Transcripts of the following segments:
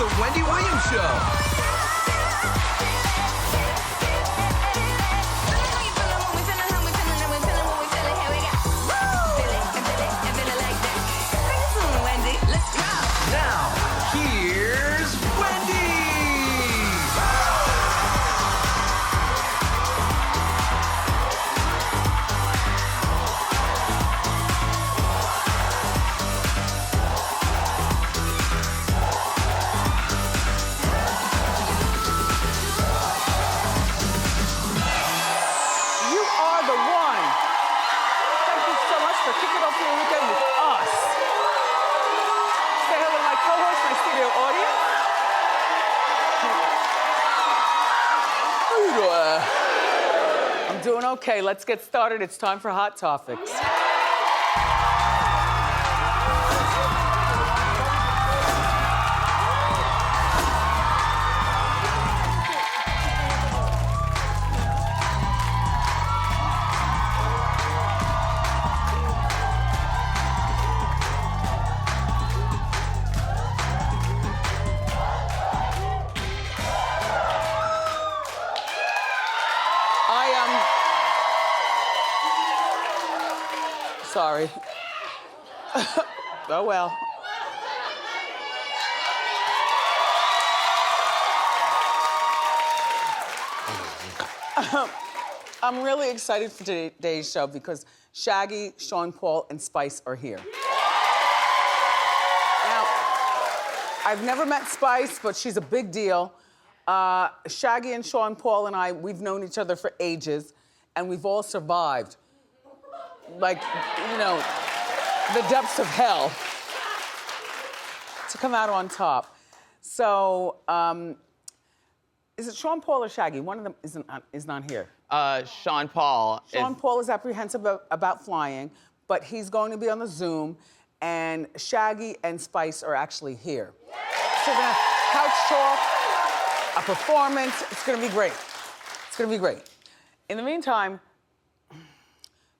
The Wendy Williams Show. Now, here's Wendy! You are the one. Thank you so much for kicking off your weekend with us. Say hello to my co-host, my studio audience. How you doing? I'm doing okay. Let's get started. It's time for Hot Topics. Sorry. Oh well. I'm really excited for today's show because Shaggy, Sean Paul, and Spice are here. Now, I've never met Spice, but she's a big deal. Shaggy and Sean Paul and I, we've known each other for ages, and we've all survived. Like, you know, the depths of hell to come out on top. So, is it Sean Paul or Shaggy? One of them is not here. Sean Paul. Sean Paul is apprehensive about flying, but he's going to be on the Zoom, and Shaggy and Spice are actually here. So we're gonna couch talk, a performance. It's gonna be great. It's gonna be great. In the meantime,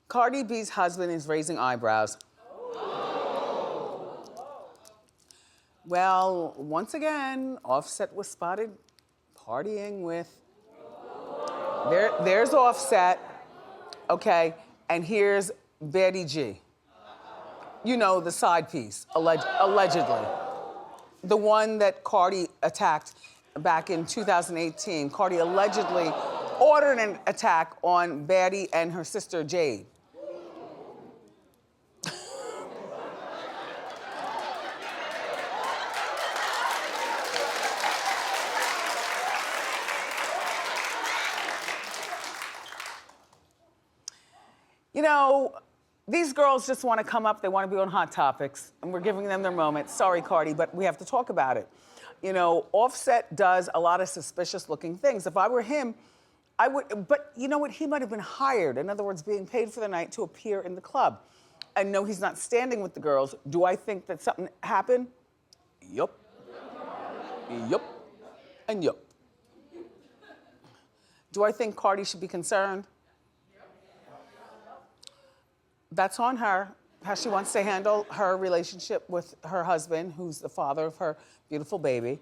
Cardi B's husband is raising eyebrows. Well, once again, Offset was spotted partying with. There's Offset, okay, and here's Betty G. You know, the side piece, allegedly. The one that Cardi attacked back in 2018. Cardi allegedly ordered an attack on Betty and her sister Jade. You know, these girls just want to come up, they want to be on Hot Topics, and we're giving them their moment. Sorry, Cardi, but we have to talk about it. You know, Offset does a lot of suspicious looking things. If I were him, I would, but you know what? He might have been hired. In other words, being paid for the night to appear in the club. And no, he's not standing with the girls. Do I think that something happened? Yup. Yup. And yup. Do I think Cardi should be concerned? That's on her, how she wants to handle her relationship with her husband, who's the father of her beautiful baby.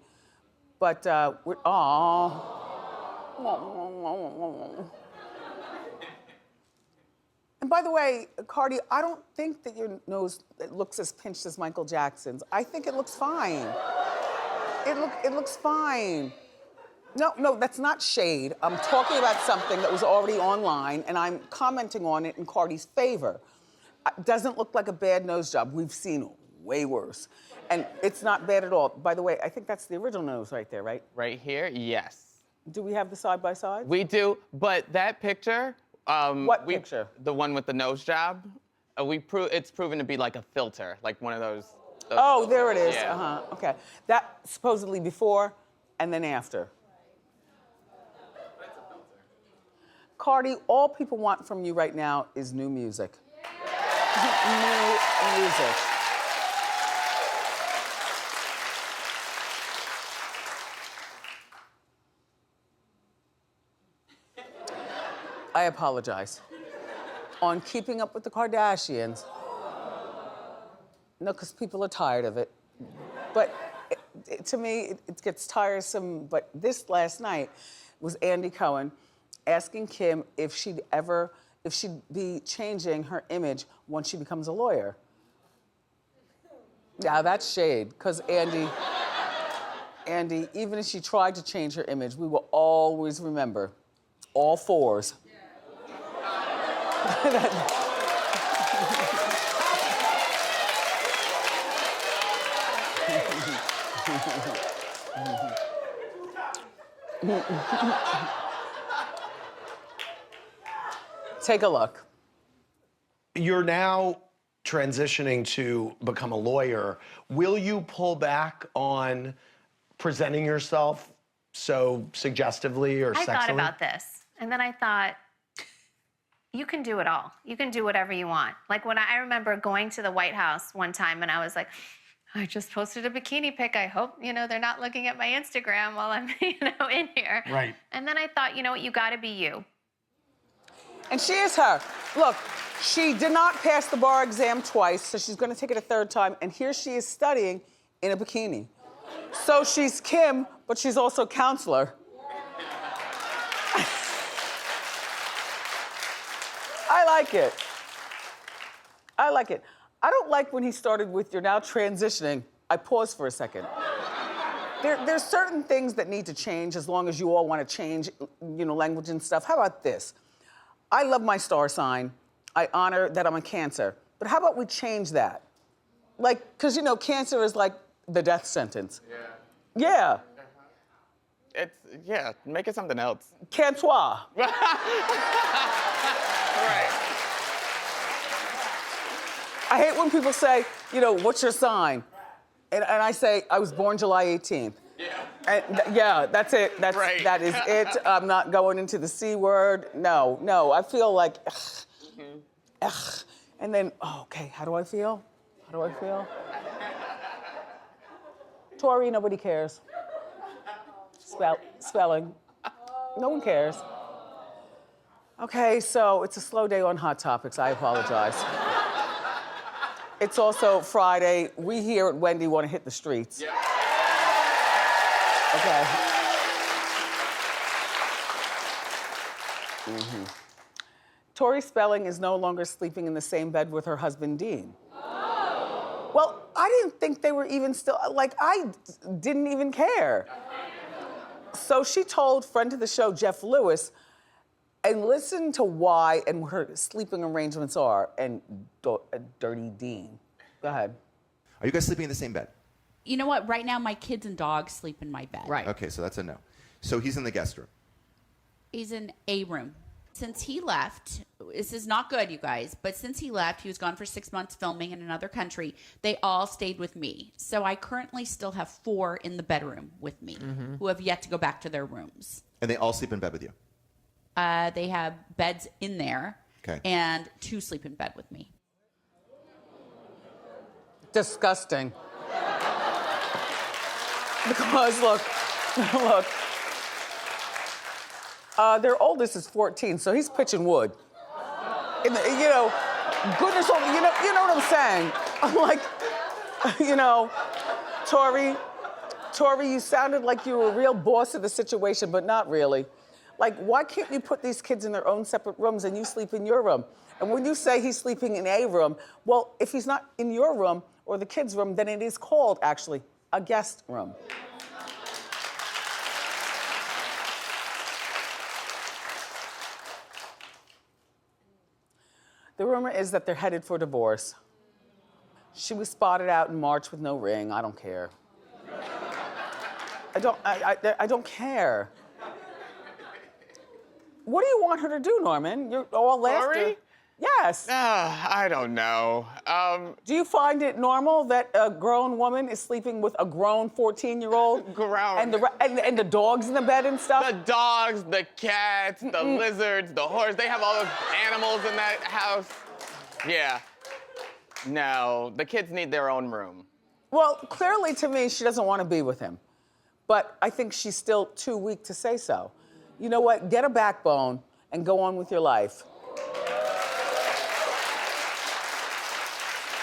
But we're, aww. And by the way, Cardi, I don't think that your nose looks as pinched as Michael Jackson's. I think it looks fine. It looks fine. No, that's not shade. I'm talking about something that was already online, and I'm commenting on it in Cardi's favor. Doesn't look like a bad nose job. We've seen way worse. And it's not bad at all. By the way, I think that's the original nose right there, right? Right here, yes. Do we have the side-by-side? We do, but that picture. What picture? The one with the nose job. It's proven to be like a filter, like one of those oh, there it is. Yeah. Okay. That supposedly before and then after. Cardi, all people want from you right now is new music. New music. I apologize. On Keeping Up with the Kardashians. No, because people are tired of it. But to me, it gets tiresome, but this last night was Andy Cohen asking Kim if she'd be changing her image once she becomes a lawyer. Yeah, that's shade, because Andy, even if she tried to change her image, we will always remember all fours. Take a look. You're now transitioning to become a lawyer. Will you pull back on presenting yourself so suggestively or sexily? I thought about this, and then I thought, you can do it all. You can do whatever you want. Like when I remember going to the White House one time, and I was like, I just posted a bikini pic. I hope, they're not looking at my Instagram while I'm, in here. Right. And then I thought, you know what, you gotta be you. And she is her. Look, she did not pass the bar exam twice, so she's gonna take it a third time, and here she is studying in a bikini. So she's Kim, but she's also counselor. I like it. I like it. I don't like when he started with, you're now transitioning. I paused for a second. There's certain things that need to change as long as you all want to change, language and stuff. How about this? I love my star sign. I honor that I'm a Cancer. But how about we change that? Like, because, Cancer is like the death sentence. Yeah. Yeah. Make it something else. Cantois. Right. I hate when people say, what's your sign? And I say, I was born July 18th. Yeah. And that's it. Right. That is it. I'm not going into the C word. No. I feel like, ugh. And then, okay, how do I feel? Tori, nobody cares. Spelling. No one cares. Okay, so it's a slow day on Hot Topics. I apologize. It's also Friday. We here at Wendy want to hit the streets. Yeah. Okay. Tori Spelling is no longer sleeping in the same bed with her husband, Dean. Oh. Well, I didn't think they were even still, I didn't even care. So she told friend of the show, Jeff Lewis, and listen to why and what her sleeping arrangements are, and Dirty Dean. Go ahead. Are you guys sleeping in the same bed? You know what? Right now, my kids and dogs sleep in my bed. Right. Okay, so that's a no. So he's in the guest room. He's in a room. Since he left, this is not good, you guys, but since he left, he was gone for 6 months filming in another country. They all stayed with me. So I currently still have 4 in the bedroom with me who have yet to go back to their rooms. And they all sleep in bed with you? They have beds in there. Okay. And 2 sleep in bed with me. Disgusting. Because look, their oldest is 14, so he's pitching wood. Goodness, you know what I'm saying? I'm like, Tori, you sounded like you were a real boss of the situation, but not really. Like, why can't you put these kids in their own separate rooms and you sleep in your room? And when you say he's sleeping in a room, well, if he's not in your room or the kids' room, then it is called, actually, a guest room. The rumor is that they're headed for divorce. She was spotted out in March with no ring. I don't care. I don't care. What do you want her to do, Norman? You're all laughter. Tori? Yes. I don't know. Do you find it normal that a grown woman is sleeping with a grown 14-year-old? Grown. And the dogs in the bed and stuff? The dogs, the cats, the lizards, the horse, they have all those animals in that house. Yeah. No, the kids need their own room. Well, clearly to me, she doesn't want to be with him. But I think she's still too weak to say so. You know what? Get a backbone and go on with your life.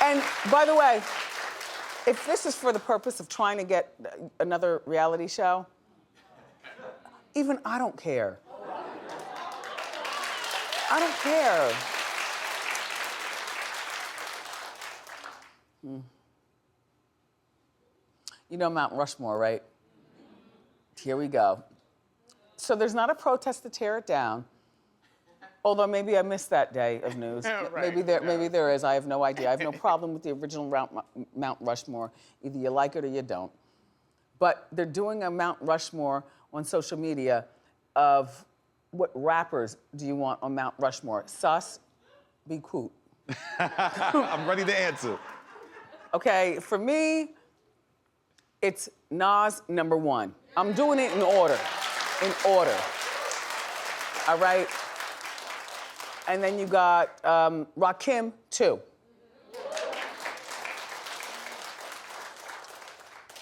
And by the way, If this is for the purpose of trying to get another reality show, even I don't care. I don't care. You know Mount Rushmore, right? Here we go. So there's not a protest to tear it down. Although maybe I missed that day of news. Right, Maybe there is. I have no idea. I have no problem with the original Mount Rushmore. Either you like it or you don't. But they're doing a Mount Rushmore on social media of what rappers do you want on Mount Rushmore? Sus, be cool. I'm ready to answer. Okay, for me, it's Nas #1. I'm doing it in order. In order. All right? And then you got Rakim 2.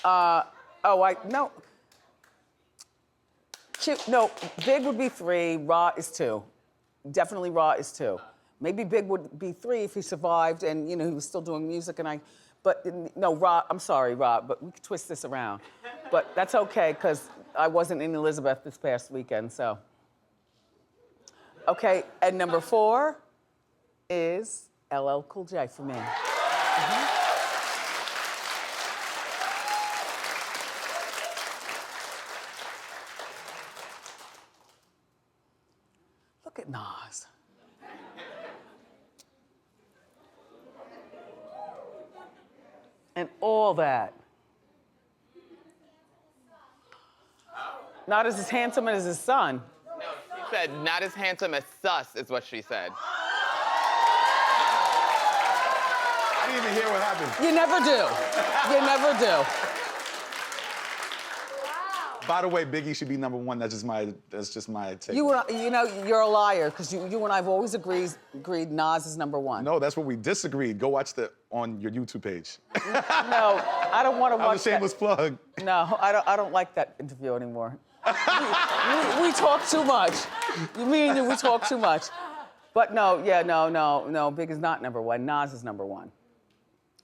No. No, Big would be 3, Raw is 2. Definitely Raw is 2. Maybe Big would be 3 if he survived and, you know, he was still doing music but no, Raw, I'm sorry, Raw, but we could twist this around. But that's okay, because I wasn't in Elizabeth this past weekend, so. Okay, and number 4 is LL Cool J for me. Look at Nas. And all that. Not as handsome as his son. She said, not as handsome as Sus, is what she said. I didn't even hear what happened. You never do. You never do. By the way, Biggie should be #1. That's just my take. You know, you're a liar, because you and I have always agreed Nas is #1. No, that's what we disagreed. Go watch on your YouTube page. No, I don't want to watch That was a shameless plug. No, I don't like that interview anymore. we talk too much. Me and you, we talk too much. But no, Big is not #1. Nas is #1.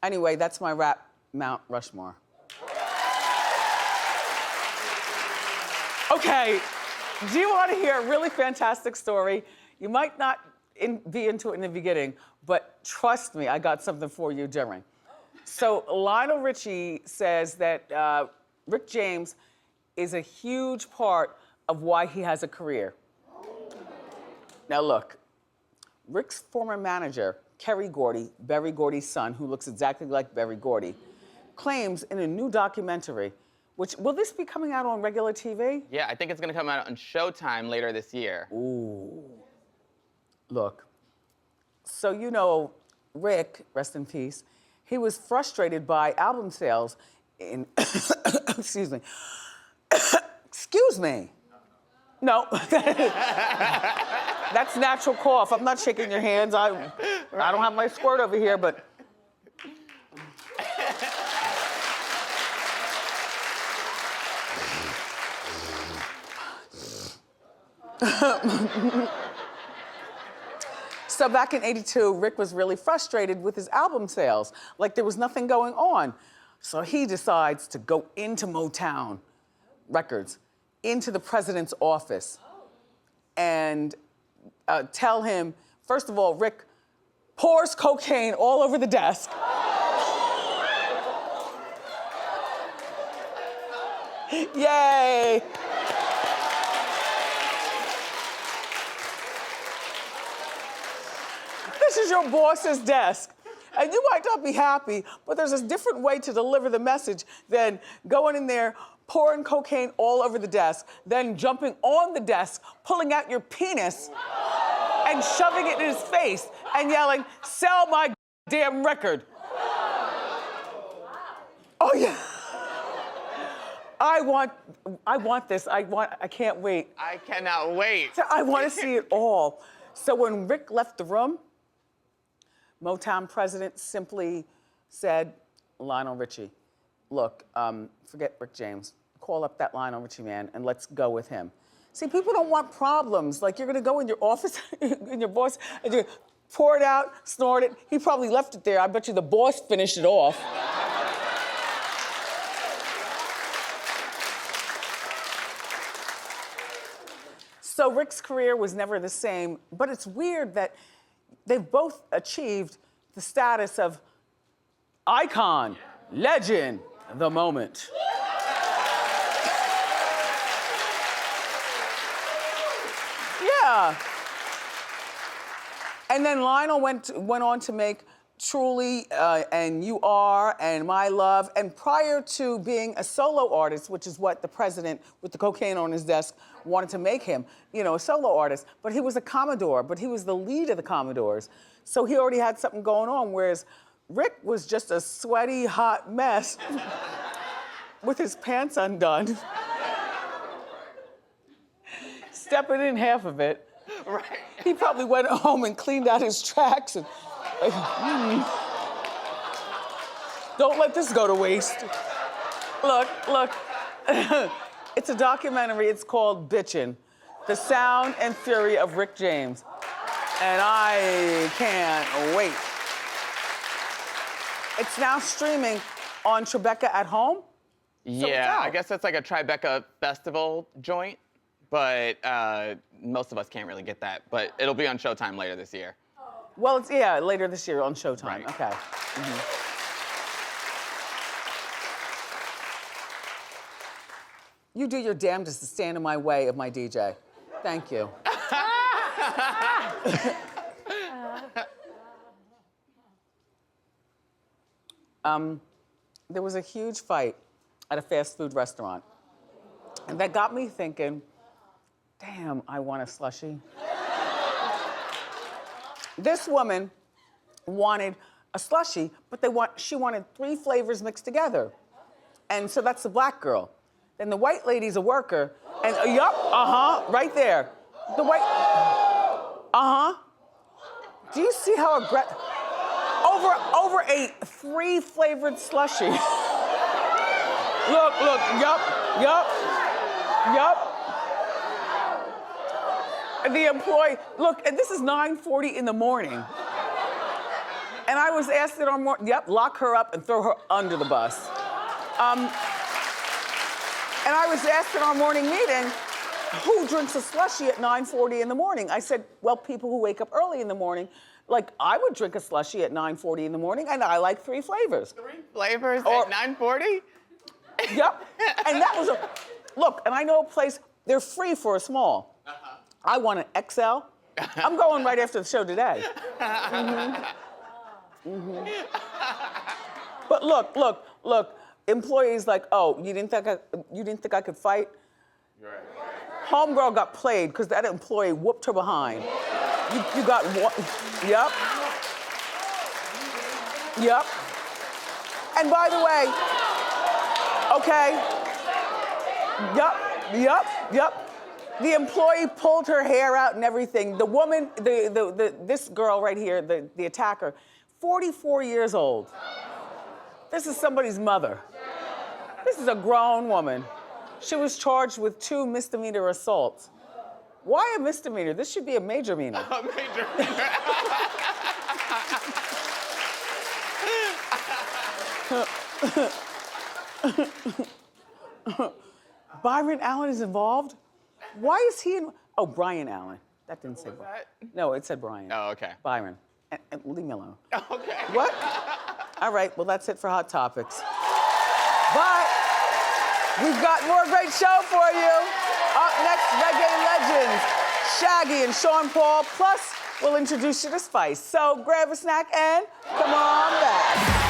Anyway, that's my rap Mount Rushmore. Okay, do you want to hear a really fantastic story? You might not be into it in the beginning, but trust me, I got something for you during. So Lionel Richie says that Rick James is a huge part of why he has a career. Now look, Rick's former manager, Kerry Gordy, Berry Gordy's son, who looks exactly like Berry Gordy, claims in a new documentary, will this be coming out on regular TV? Yeah, I think it's gonna come out on Showtime later this year. Ooh. Look, so you know Rick, rest in peace, he was frustrated by album sales in, excuse me. Excuse me. No. That's natural cough. I'm not shaking your hands. I don't have my squirt over here, but. So back in '82, Rick was really frustrated with his album sales. Like there was nothing going on. So he decides to go into Motown Records, into the president's office, and tell him, first of all, Rick pours cocaine all over the desk. Yay! This is your boss's desk. And you might not be happy, but there's a different way to deliver the message than going in there, pouring cocaine all over the desk, then jumping on the desk, pulling out your penis, and shoving it in his face, and yelling, "Sell my damn record." Oh yeah. I want this. I can't wait. I cannot wait. I want to see it all. So when Rick left the room, Motown president simply said, Lionel Richie, look, forget Rick James. Call up that Lionel Richie man and let's go with him. See, people don't want problems. Like you're gonna go in your office, in your boss, and you pour it out, snort it. He probably left it there. I bet you the boss finished it off. So Rick's career was never the same, but it's weird that they've both achieved the status of icon, legend, the moment. Yeah. And then Lionel went on to make Truly and You Are and My Love. And prior to being a solo artist, which is what the president with the cocaine on his desk wanted to make him, you know, a solo artist. But he was a Commodore, but he was the lead of the Commodores. So he already had something going on, whereas Rick was just a sweaty, hot mess with his pants undone. Stepping in half of it. Right. He probably went home and cleaned out his tracks and don't let this go to waste. Look. It's a documentary. It's called Bitchin', The Sound and Fury of Rick James. And I can't wait. It's now streaming on Tribeca at Home. Yeah, I guess it's like a Tribeca festival joint, but most of us can't really get that. But it'll be on Showtime later this year. Well, it's, yeah, later this year on Showtime. Right. Okay. You do your damnedest to stand in my way of my DJ. Thank you. There was a huge fight at a fast food restaurant. And that got me thinking, damn, I want a slushie. This woman wanted a slushie, but she wanted 3 flavors mixed together. And so that's the black girl. Then the white lady's a worker, and right there. The white, Do you see how aggressive? Over a 3-flavored slushie. Look, yup. And the employee, look, and this is 9:40 in the morning. And I was asked at our lock her up and throw her under the bus. And I was asked in our morning meeting, who drinks a slushie at 9:40 in the morning? I said, well, people who wake up early in the morning. Like, I would drink a slushie at 9:40 in the morning, and I like 3 flavors. 3 flavors at 9:40? Yep. And that was look, and I know a place, they're free for a small. I want an XL. I'm going right after the show today. But look, employees like, oh, you didn't think I could fight? Right. Homegirl got played because that employee whooped her behind. You got one. Yep. And by the way, okay. Yep. The employee pulled her hair out and everything. The woman, this girl right here, the attacker, 44 years old. This is somebody's mother. This is a grown woman. She was charged with 2 misdemeanor assaults. Why a misdemeanor? This should be a major meaner. A major Byron Allen is involved? Why is he in? Oh, Brian Allen. That didn't say Brian. No, it said Brian. Oh, okay. Byron. And leave me alone. Okay. What? All right, well, that's it for Hot Topics. But we've got more great show for you. Up next, Reggae legends, Shaggy and Sean Paul. Plus, we'll introduce you to Spice. So grab a snack and come on back.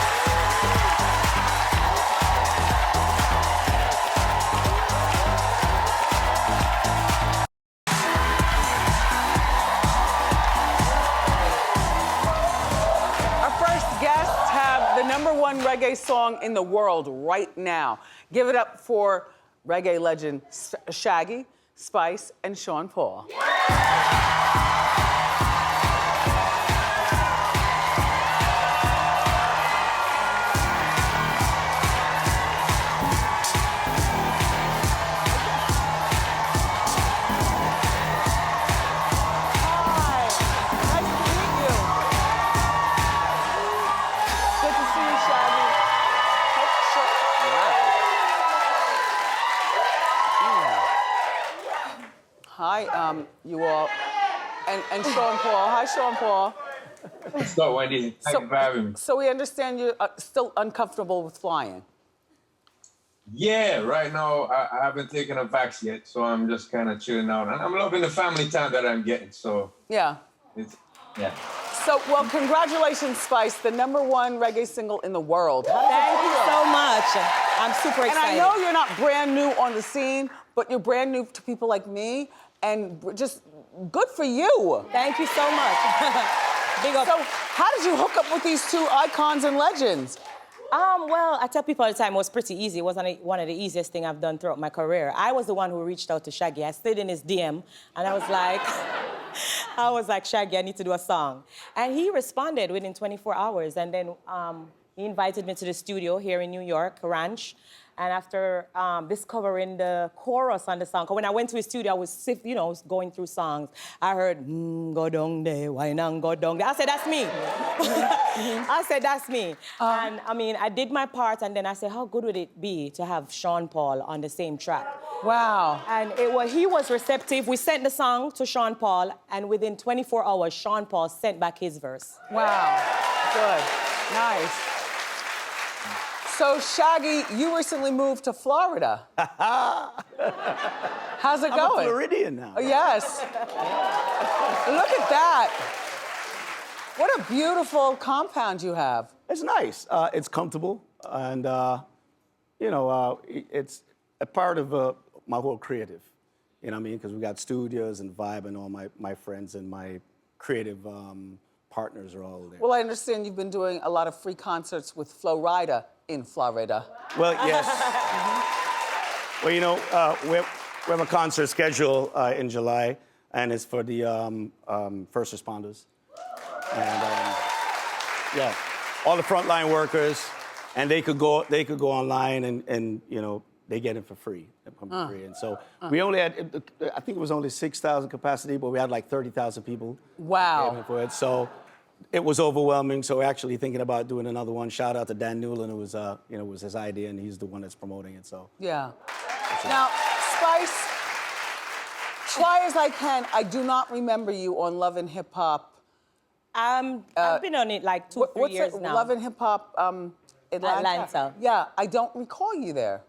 #1 reggae song in the world right now. Give it up for reggae legend Shaggy, Spice, and Sean Paul. Hi, Hi, you all. And Sean Paul. Hi, Sean Paul. What's up, Wendy? Thank you for having me. So we understand you're still uncomfortable with flying. Yeah, right now I haven't taken a vax yet, so I'm just kind of chilling out. And I'm loving the family time that I'm getting, so. Yeah. Yeah. So, well, congratulations, Spice, the #1 reggae single in the world. Thank you so much. I'm super excited. And I know you're not brand new on the scene, but you're brand new to people like me, and just good for you. Thank you so much. Big up. So, how did you hook up with these two icons and legends? Well, I tell people all the time it was pretty easy. It wasn't one of the easiest things I've done throughout my career. I was the one who reached out to Shaggy. I stayed in his DM, and I was like, Shaggy, I need to do a song. And he responded within 24 hours, and then he invited me to the studio here in New York, Ranch. And after discovering the chorus on the song, 'cause when I went to his studio, I was, going through songs. I heard, go down there, why not go down there? I said, that's me. I said, that's me. And I mean, I did my part, and then I said, how good would it be to have Sean Paul on the same track? Wow. And he was receptive. We sent the song to Sean Paul, and within 24 hours, Sean Paul sent back his verse. Wow. Good. Nice. So, Shaggy, you recently moved to Florida. How's it going? I'm a Floridian now. Oh, yes. Look at that. What a beautiful compound you have. It's nice. It's comfortable, and it's a part of my whole creative. You know what I mean? Because we got studios and Vibe, and all my friends and my creative partners are all there. Well, I understand you've been doing a lot of free concerts with Flo Rida in Florida. Well, yes. Well, we have a concert scheduled in July, and it's for the first responders. And yeah, all the frontline workers, and they could go online and they get it for free. It comes for free. And so we only had, I think it was only 6,000 capacity, but we had like 30,000 people. Wow. For it. So it was overwhelming. So we're actually thinking about doing another one. Shout out to Dan Newland. It was, it was his idea, and he's the one that's promoting it. So yeah. Now, Spice, try as I can, I do not remember you on Love and Hip Hop. I've been on it like 2-3 years now. Love and Hip Hop Atlanta. Yeah, I don't recall you there.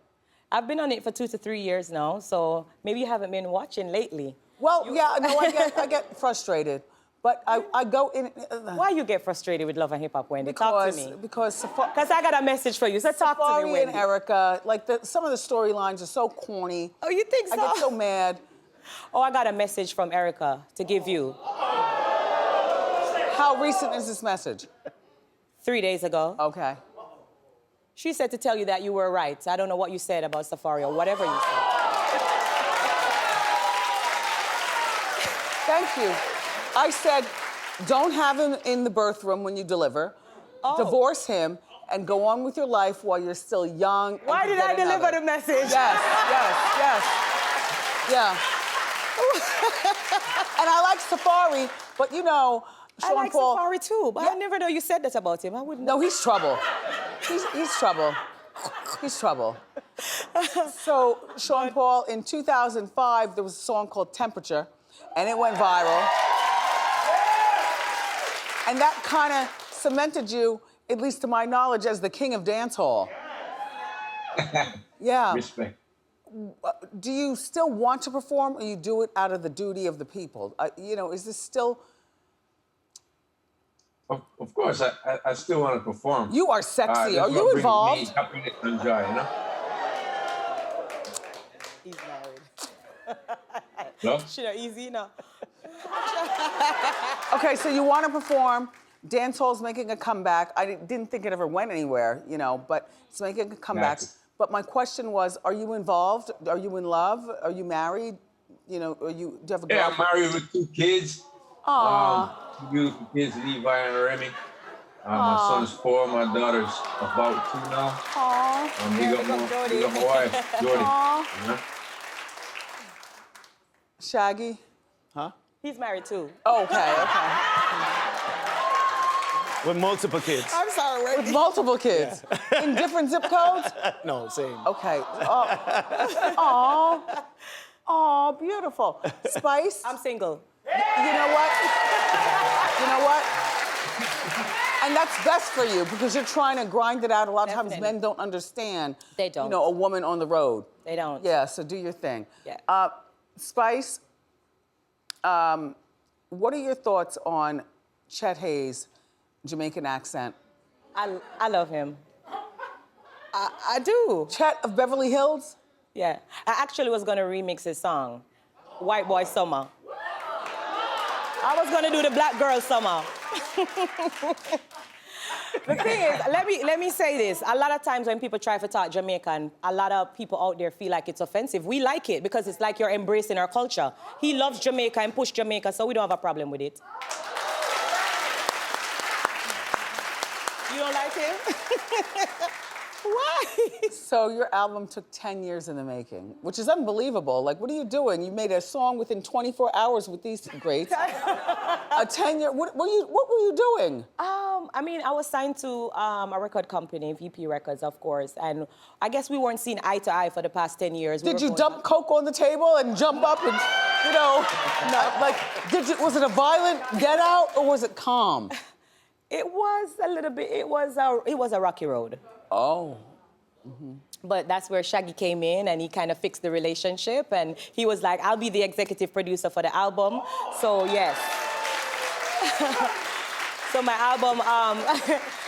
I've been on it for 2 to 3 years now, so maybe you haven't been watching lately. Well, yeah, no, I get frustrated. But I go in. Why you get frustrated with Love and Hip Hop, Wendy? Talk to me. Because I got a message for you. So talk to me, Wendy. and Erica, like some of the storylines are so corny. Oh, you think so? I get so mad. Oh, I got a message from Erica to give you. How recent is this message? 3 days ago. Okay. She said to tell you that you were right. I don't know what you said about Safari or whatever you said. Thank you. I said, don't have him in the birth room when you deliver. Oh. Divorce him and go on with your life while you're still young. Why did I deliver the message? Yes. Yeah. And I like Safari, but Sean I like Paul. Safari too, but Yeah. I never know you said that about him. I wouldn't. No, he's trouble. He's trouble. He's trouble. So, Sean Paul, in 2005, there was a song called Temperature, and it went viral. And that kind of cemented you, at least to my knowledge, as the king of dancehall. Yeah. Respect. Do you still want to perform, or you do it out of the duty of the people? Is this still... Of course, I still want to perform. You are sexy. That's Are you what brings involved? me happiness and joy, He's married. No? She not easy, no. Okay, so you want to perform. Dancehall's making a comeback. I didn't think it ever went anywhere, but it's making a comeback. Exactly. But my question was, are you involved? Are you in love? Are you married? Do you have a girlfriend? Yeah, I'm married with 2 kids. Aww. 2 beautiful kids, Levi and Remy. My son's 4, my daughter's about 2 now. Aww. Big up my wife, Jordy. Aww. Shaggy? Huh? He's married too. Oh, okay. With multiple kids. I'm sorry, Wendy. With multiple kids. Yeah. In different zip codes? No, same. Okay. Aww. Oh, beautiful. Spice? I'm single. You know what? You know what? And that's best for you because you're trying to grind it out. A lot of times Definitely. men don't understand. They don't. You know, a woman on the road. They don't. Yeah, so do your thing. Yeah. Spice, what are your thoughts on Chet Hayes' Jamaican accent? I love him. I do. Chet of Beverly Hills? Yeah. I actually was gonna remix his song, White Boy Summer. I was gonna do the Black Girl Summer. The thing is, let me say this. A lot of times when people try to talk Jamaican, a lot of people out there feel like it's offensive. We like it because it's like you're embracing our culture. He loves Jamaica and pushed Jamaica, so we don't have a problem with it. You don't like him? Why? So your album took 10 years in the making, which is unbelievable. Like, what are you doing? You made a song within 24 hours with these greats. A 10-year, what were you doing? I mean, I was signed to a record company, VP Records, of course, and I guess we weren't seeing eye to eye for the past 10 years. Did you dump coke on the table and jump up and, you know, like, was it a violent get out or was it calm? It was a little bit, it was a rocky road. Oh. But that's where Shaggy came in and he kind of fixed the relationship and he was like, I'll be the executive producer for the album. So yes. So my album,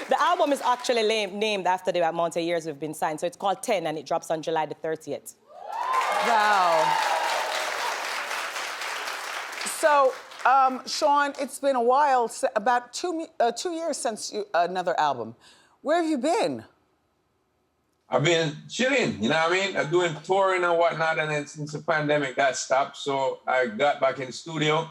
the album is actually named after the amount of years we've been signed. So it's called 10 and it drops on July the 30th. Wow. So, Sean, it's been a while, about 2 years since another album. Where have you been? I've been chilling, you know what I mean? I'm doing touring and whatnot, and then since the pandemic got stopped, so I got back in the studio,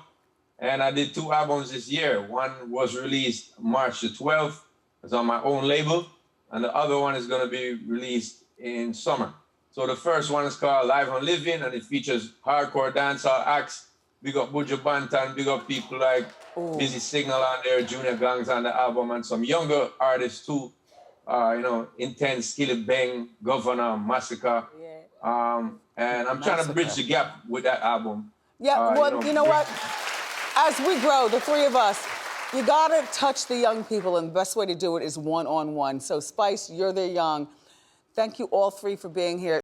and I did 2 albums this year. One was released March the 12th. It's on my own label, and the other one is gonna be released in summer. So the first one is called Live on Living, and it features hardcore dancehall acts. Big up Buju Banton, big up people like Busy Signal on there, Junior Gangs on the album, and some younger artists too. You know, Intense, Skilly Bang, Governor, Massacre. Yeah. And I'm trying to bridge the gap with that album. Yeah, well, you know what? As we grow, the 3 of us, you gotta touch the young people, and the best way to do it is one-on-one. So Spice, you're the young. Thank you all 3 for being here.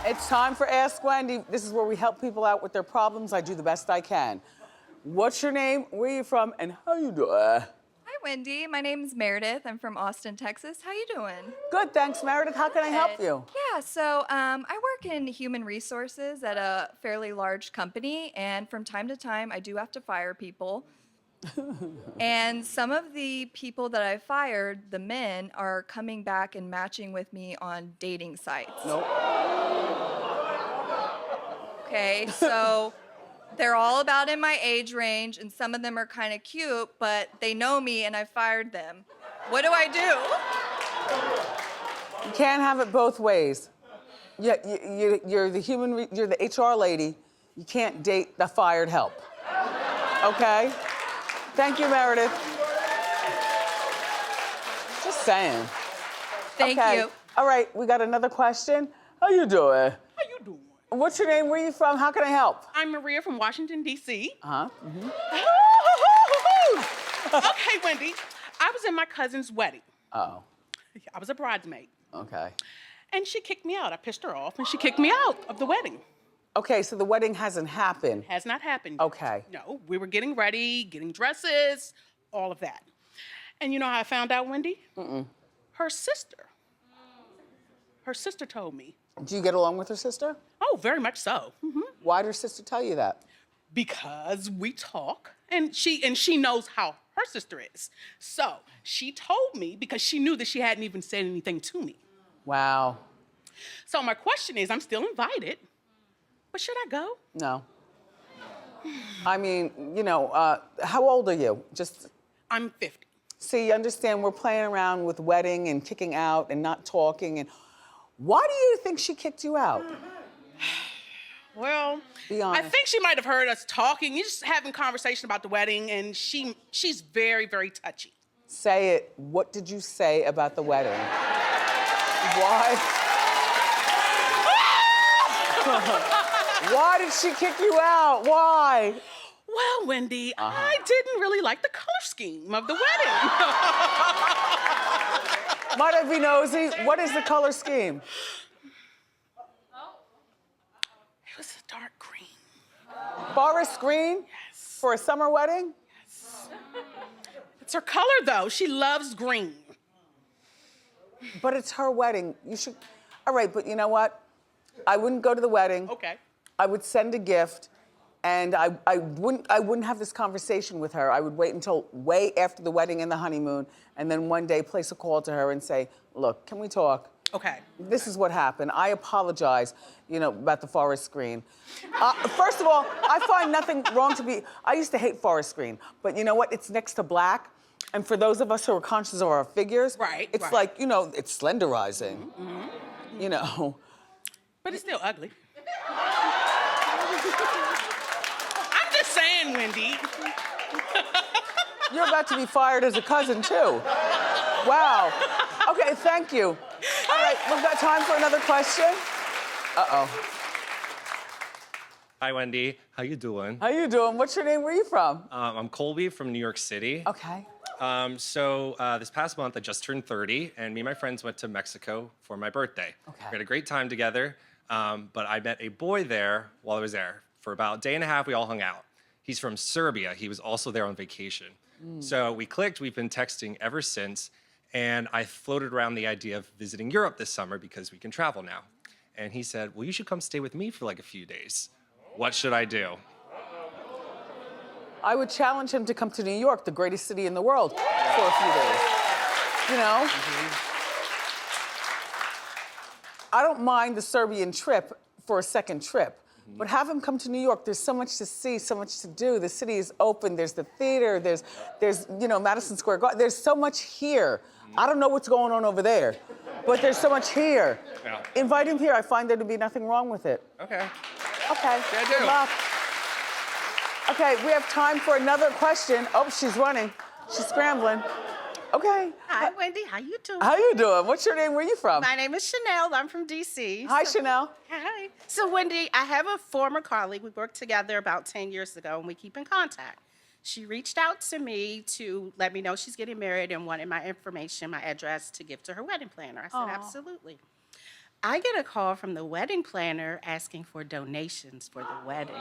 It's time for Ask Wendy. This is where we help people out with their problems. I do the best I can. What's your name? Where are you from? And how you doing? Hi, Wendy. My name is Meredith. I'm from Austin, Texas. How you doing? Good, thanks, Meredith. How can I help you? Yeah, so I work in human resources at a fairly large company, and from time to time, I do have to fire people. And some of the people that I fired, the men, are coming back and matching with me on dating sites. Nope. Okay, so they're all about in my age range, and some of them are kind of cute, but they know me and I fired them. What do I do? You can't have it both ways. You're the HR lady. You can't date the fired help. Okay? Thank you, Meredith. Just saying. Thank you. All right, we got another question. How you doing? How you doing? What's your name? Where are you from? How can I help? I'm Maria from Washington, D.C. Uh-huh. Okay, Wendy. I was in my cousin's wedding. Uh-oh. I was a bridesmaid. Okay. And she kicked me out. I pissed her off, and she kicked me out of the wedding. Okay, so the wedding hasn't happened. Has not happened yet. Okay. No, we were getting ready, getting dresses, all of that. And you know how I found out, Wendy? Her sister told me. Do you get along with her sister? Oh, very much so. Why did her sister tell you that? Because we talk, and she knows how her sister is. So she told me because she knew that she hadn't even said anything to me. Wow. So my question is, I'm still invited, but should I go? No. I mean, you know, how old are you? I'm 50. See, you understand, we're playing around with wedding and kicking out and not talking. And why do you think she kicked you out? Well, Be honest. I think she might have heard us talking, just having conversation about the wedding, and she's very, very touchy. Say it. What did you say about the wedding? Why? Why did she kick you out? Why? Well, Wendy, I didn't really like the color scheme of the wedding. Might I be nosy? What is the color scheme? It was a dark green. Forest green? Yes. For a summer wedding? Yes. It's her color, though. She loves green. But it's her wedding. You should. All right, but you know what? I wouldn't go to the wedding. Okay. I would send a gift, and I wouldn't have this conversation with her. I would wait until way after the wedding and the honeymoon, and then one day place a call to her and say, look, can we talk? Okay. This is what happened. I apologize, about the forest green. First of all, I find nothing wrong to be, I used to hate forest green, but you know what? It's next to black. And for those of us who are conscious of our figures, it's like, it's slenderizing, But it's still ugly. I'm just saying, Wendy. You're about to be fired as a cousin, too. Wow. Okay, thank you. All right, we've got time for another question. Uh-oh. Hi, Wendy. How you doing? How you doing? What's your name? Where are you from? I'm Colby from New York City. Okay. So this past month, I just turned 30, and me and my friends went to Mexico for my birthday. Okay. We had a great time together, but I met a boy there while I was there. For about a day and a half, we all hung out. He's from Serbia. He was also there on vacation. So we clicked. We've been texting ever since, and I floated around the idea of visiting Europe this summer because we can travel now. And he said, well, you should come stay with me for like a few days. What should I do? I would challenge him to come to New York, the greatest city in the world, for a few days. I don't mind the Serbian trip for a second trip, but have him come to New York. There's so much to see, so much to do. The city is open. There's the theater. There's Madison Square Garden. There's so much here. I don't know what's going on over there, but there's so much here. Yeah. Invite him here. I find there to be nothing wrong with it. Okay. Okay. Yeah, I do. Good luck. Okay, we have time for another question. Oh, she's running. She's scrambling. Okay. Hi, Wendy. How you doing? How you doing? What's your name? Where you from? My name is Chanel. I'm from D.C. Hi, Chanel. Hi. So, Wendy, I have a former colleague. We worked together about 10 years ago, and we keep in contact. She reached out to me to let me know she's getting married and wanted my information, my address to give to her wedding planner. I said, absolutely. I get a call from the wedding planner asking for donations for the wedding.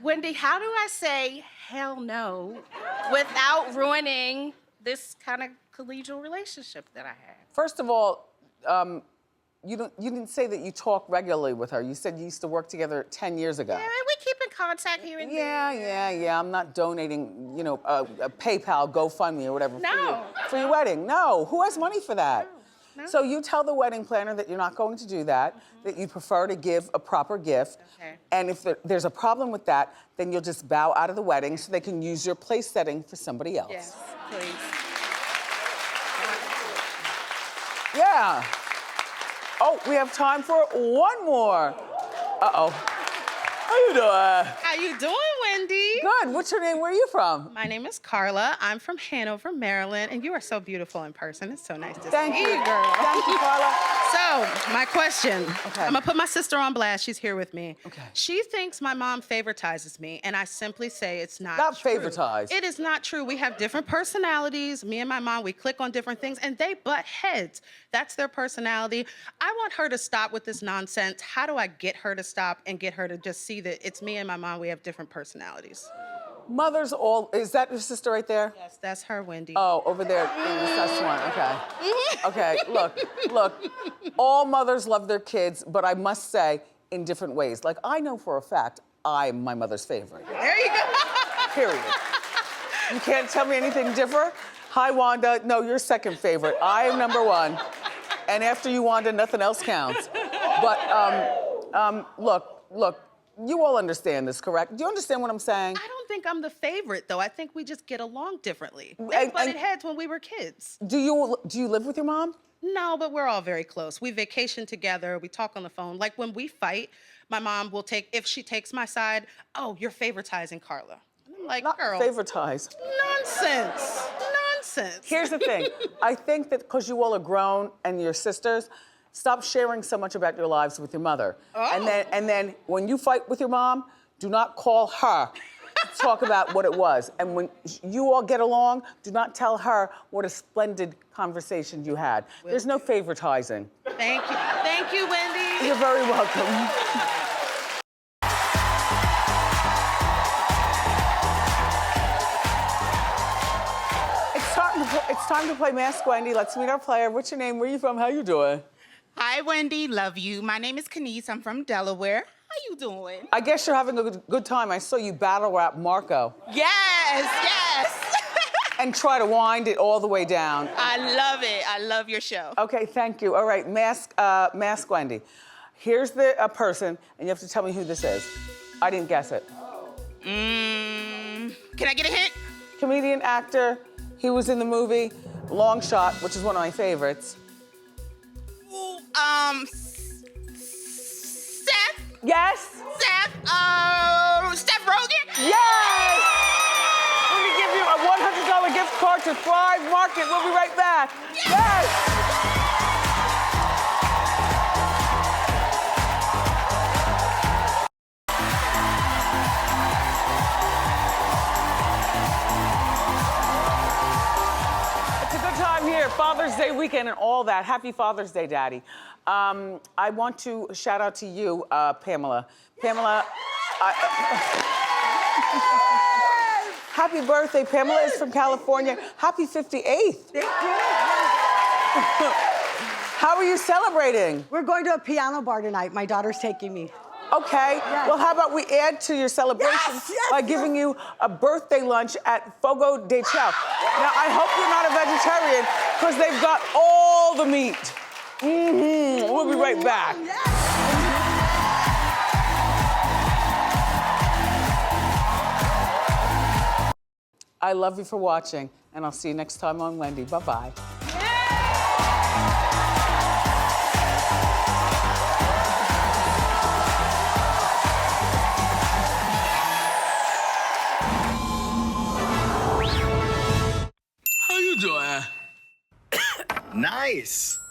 Wendy, how do I say hell no without ruining this kind of collegial relationship that I have? First of all, you didn't say that you talk regularly with her. You said you used to work together 10 years ago. Yeah, we keep in contact here and there. Yeah. I'm not donating, a PayPal, GoFundMe, or whatever for your wedding. No. Who has money for that? No. So you tell the wedding planner that you're not going to do that, that you prefer to give a proper gift. Okay. And if there's a problem with that, then you'll just bow out of the wedding so they can use your place setting for somebody else. Yes, please. Yeah. Oh, we have time for one more. Uh-oh. How you doing? How you doing, Wendy? Good. What's your name? Where are you from? My name is Carla. I'm from Hanover, Maryland, and you are so beautiful in person. It's so nice to Thank see you. you, girl. Thank you, Carla. So, my question. Okay. I'm gonna put my sister on blast. She's here with me. Okay. She thinks my mom favoritizes me, and I simply say it's not Not true. favoritize. It is not true. We have different personalities. Me and my mom, we click on different things, and they butt heads. That's their personality. I want her to stop with this nonsense. How do I get her to stop and get her to just see that it's me and my mom, we have different personalities? Mothers all, is that your sister right there? Yes, that's her, Wendy. Oh, over there in the sus one, okay. Okay, look, all mothers love their kids, but I must say, in different ways. Like, I know for a fact I'm my mother's favorite. There you go. Period. You can't tell me anything different? Hi, Wanda. No, you're second favorite. I am number one. And after you, Wanda, nothing else counts. But, look, you all understand this, correct? Do you understand what I'm saying? I don't think I'm the favorite, though. I think we just get along differently. We butted heads when we were kids. Do you live with your mom? No, but we're all very close. We vacation together. We talk on the phone. Like when we fight, my mom will if she takes my side, oh, you're favoritizing Carla. And I'm like, Not girl. favoritize. Nonsense. nonsense. Here's the thing. I think that because you all are grown and you're sisters, stop sharing so much about your lives with your mother. Oh. And then when you fight with your mom, do not call her to talk about what it was. And when you all get along, do not tell her what a splendid conversation you had. There's no favoritizing. Thank you. Thank you, Wendy. You're very welcome. It's time to play Mask Wendy. Let's meet our player. What's your name? Where are you from? How you doing? Hi, Wendy. Love you. My name is Kenise. I'm from Delaware. How you doing? I guess you're having a good time. I saw you battle rap Marco. Yes. And try to wind it all the way down. I love it. I love your show. Okay, thank you. All right, Mask Wendy. Here's the person, and you have to tell me who this is. I didn't guess it. Can I get a hint? Comedian, actor. He was in the movie Long Shot, which is one of my favorites. Seth? Yes? Seth Rogen? Yes! We're gonna give you a $100 gift card to Thrive Market. We'll be right back. Yes! Here, Father's Day weekend and all that. Happy Father's Day, Daddy. I want to shout out to you, Pamela. Pamela, happy birthday. Pamela is from California. Happy 58th. Thank you. How are you celebrating? We're going to a piano bar tonight. My daughter's taking me. Okay, well, how about we add to your celebration by giving you a birthday lunch at Fogo de Chao. Now, I hope you're not a vegetarian, because they've got all the meat. We'll be right back. I love you for watching, and I'll see you next time on Wendy. Bye-bye. How you doing? Nice.